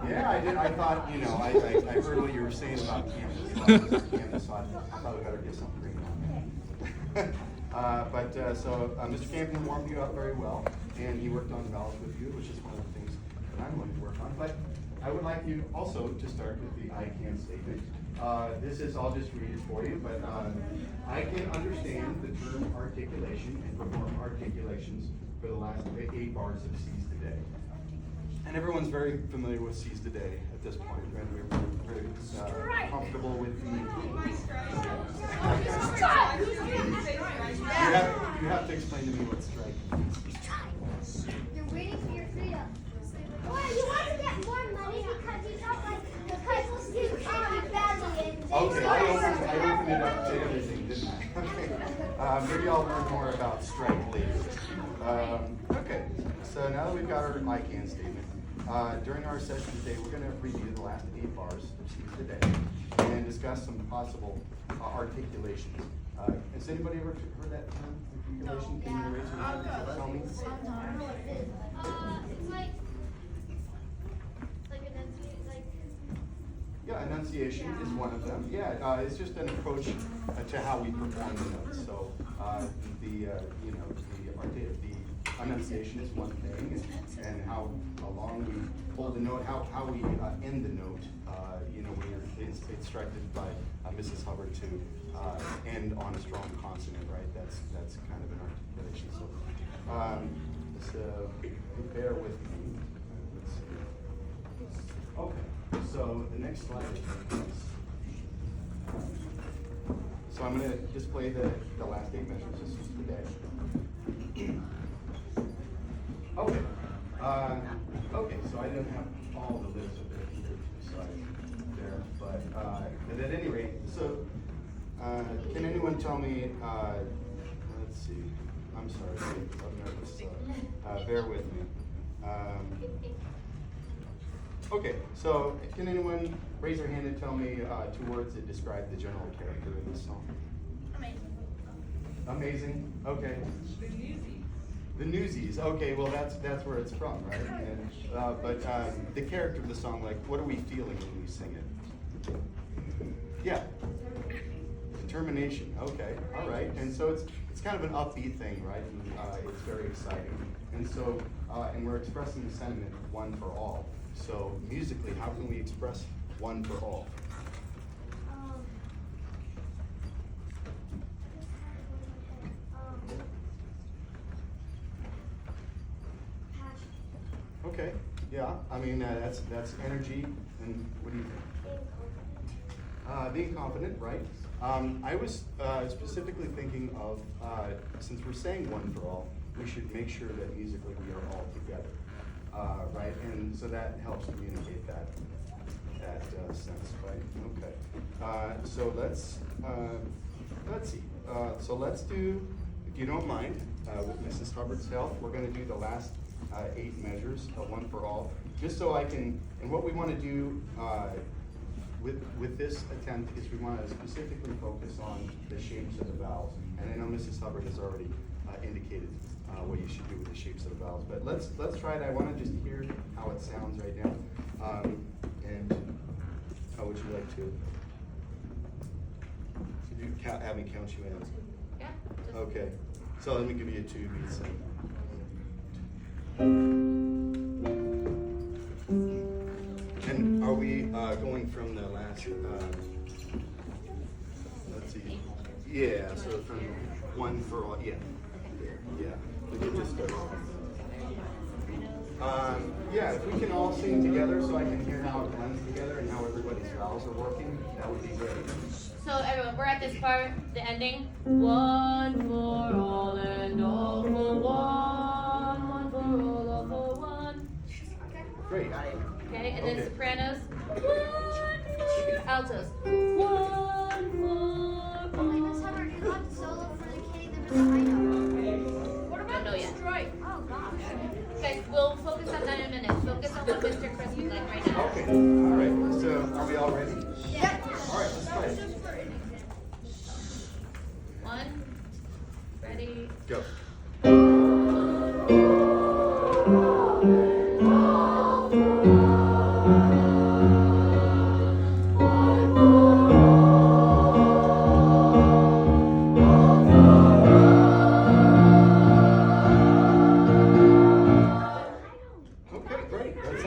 Yeah, I did. I thought, I heard what you were saying about Candace. So I thought we better get something green on there. So Mr. Campion warmed you up very well, and he worked on valves with you, which is one of the things that I'm going to work on. But I would like you also to start with the I can statement. This is, I'll just read it for you, but I can understand the term articulation and perform articulations for the last 8 bars of Seize the Day. And everyone's very familiar with Seize the Day at this point, and we're very comfortable with the... You have to explain to me what strike means. You're waiting for your freedom. Well, you want to get more money because you don't like the people see badly and Okay, I opened it up to everything, didn't I? Okay. Maybe I'll learn more about strike later. Okay, so now that we've got our I can statement, during our session today, we're going to review the last 8 bars of Seize the Day and discuss some possible articulations. Has anybody ever heard that term, articulation? Can you raise your hand and tell me? it's like enunciate, like. Yeah, enunciation is one of them. Yeah, it's just an approach to how we perform the notes. So the enunciation is one thing, and how long we hold the note, how we end the note. When you're instructed by Mrs. Hubbard to end on a strong consonant, right? That's kind of an articulation. So bear with me. Let's see. Okay. So the next slide is so I'm going to display the last 8 measures of Seize the Day. Okay. Okay, so I didn't have all the lists of the two sides there, but at any rate, so can anyone tell me, let's see, I'm sorry, I'm nervous, bear with me. Okay, so can anyone raise their hand and tell me 2 words that describe the general character of this song? Amazing. Amazing, okay. The Newsies. Okay, well that's where it's from, right? And, but the character of the song, like, what are we feeling when we sing it? Yeah. Determination. Okay. All right. And so it's kind of an upbeat thing, right? And it's very exciting. And so and we're expressing the sentiment one for all. So musically, how can we express one for all? Okay, yeah, I mean, that's energy, and what do you think? Being confident, right? I was specifically thinking of, since we're saying one for all, we should make sure that musically we are all together, right? And so that helps communicate that sense, right? Okay, so let's see. So let's do, if you don't mind, with Mrs. Hubbard's help, we're going to do the last 8 measures, one for all, just so I can, and what we want to do with this attempt is we want to specifically focus on the shapes of the vowels. And I know Mrs. Hubbard has already indicated what you should do with the shapes of the vowels, but let's try it. I want to just hear how it sounds right now. And how would you like to? Could you have me count you in? Yeah. Okay. So let me give you a 2 beats. And are we going from the last, let's see, yeah, so from one for all, yeah, we can just start. Yeah, if we can all sing together so I can hear how it blends together and how everybody's vowels are working, that would be great. So everyone, we're at this part, the ending. One for all and all for one for all for one. Great. Okay, and then Okay. sopranos. One for altos. One for Wait, Miss Hubbard, you got the solo for the K, the Miss I know. What about no yet? Strike. Oh gosh. Okay, we'll focus on that in a minute. Focus on what Mr. Chris would like right now. Okay, all right, so are we all ready? Yep. All right, let's play. 1, ready, Go. go.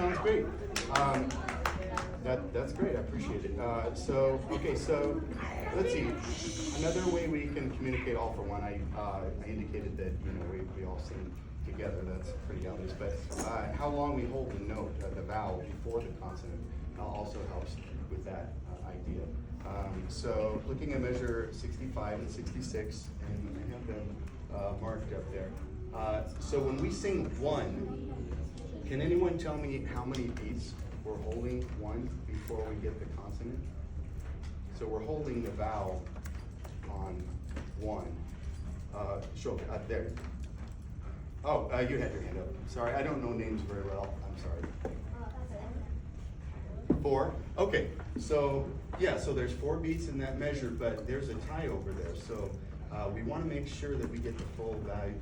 sounds great. That's great. I appreciate it. So let's see. Another way we can communicate all for one. I indicated that we all sing together. That's pretty obvious. But how long we hold the note, the vowel before the consonant, also helps with that idea. So looking at measure 65 and 66, and I have them marked up there. So when we sing one, can anyone tell me how many beats we're holding one before we get the consonant? So we're holding the vowel on one. Show there. Oh, you had your hand up. Sorry, I don't know names very well. I'm sorry. 4? Okay, so yeah, so there's 4 beats in that measure, but there's a tie over there. So we want to make sure that we get the full value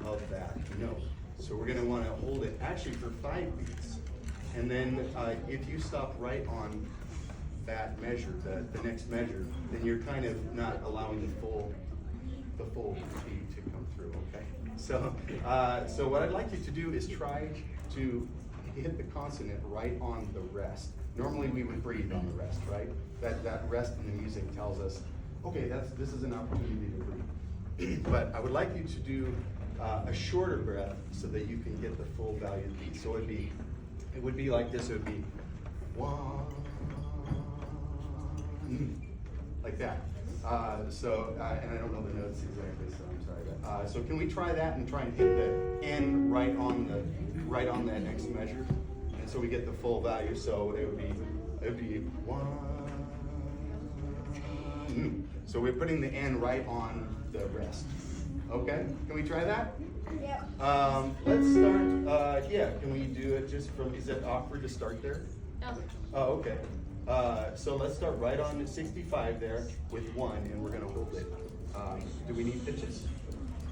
of that note. So we're going to want to hold it actually for 5 beats. And then if you stop right on that measure, the next measure, then you're kind of not allowing the full beat to come through, okay? So what I'd like you to do is try to hit the consonant right on the rest. Normally we would breathe on the rest, right? That rest in the music tells us, okay, this is an opportunity to breathe. But I would like you to do a shorter breath so that you can get the full value of the beat. So it would be like this. It would be 1, like that. And I don't know the notes exactly, so I'm sorry. So can we try that and try and hit the N right on that next measure, and so we get the full value. So it would be 1. So we're putting the N right on the rest. Okay, can we try that? Yep. Let's start. Yeah, can we do it just from? Is it awkward to start there? No. Oh, okay. So let's start right on 65 there with 1, and we're going to hold it. Do we need pitches?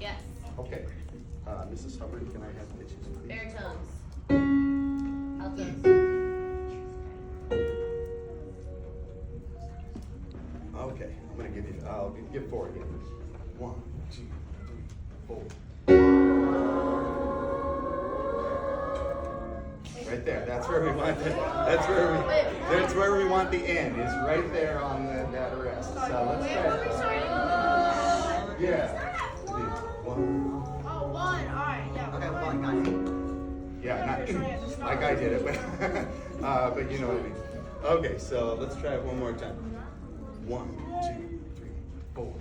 Yes. Okay. Mrs. Hubbard, can I have pitches, please? Baritones. Altos. Okay, I'm going to give you, I'll give 4 again. 1, 2, 3, 4. Right there. That's where we want it. That's where we want the end. Is right there on that rest. So let's try it. Yeah. 1. Oh, 1. All right. Yeah. Okay, 1, guys. Yeah, not like I did it, but you know what I mean. Okay, so let's try it one more time. 1, 2, 3, 4.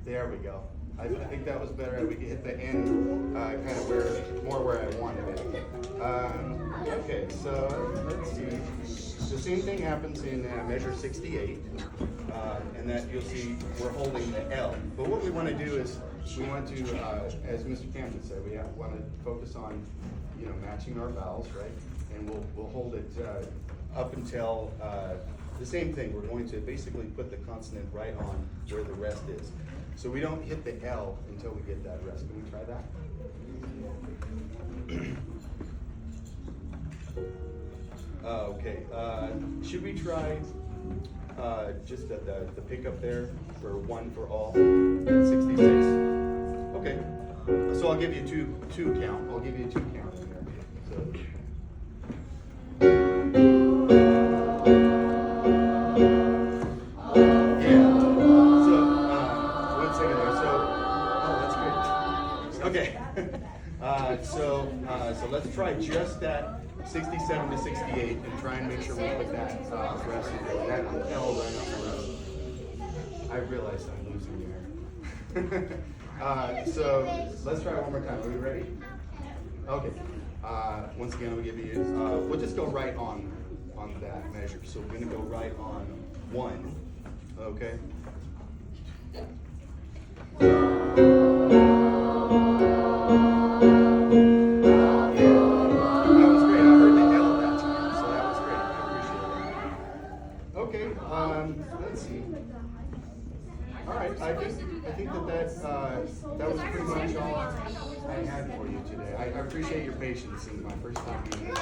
There we go. I think that was better. We could hit the end kind of where I wanted it. Okay, so let's see. The same thing happens in measure 68, and that you'll see we're holding the L. But what we want to do is we want to, as Mr. Camden said, we want to focus on matching our vowels, right? And we'll hold it up until the same thing. We're going to basically put the consonant right on where the rest is. So we don't hit the L until we get that rest. Can we try that? Okay. Should we try just the pickup there for 1 for all at 66? Okay. So I'll give you two count. I'll give you 2 counts in there. So. So let's try just that 67 to 68 and try and make sure we put that rest in there. That L right on the road. I realize I'm losing there. So let's try it one more time. Are we ready? Okay. Once again, I'll give you. We'll just go right on that measure. So we're going to go right on 1. Okay. Let's see. All right, I think that was pretty much all I had for you today. I appreciate your patience in my first time being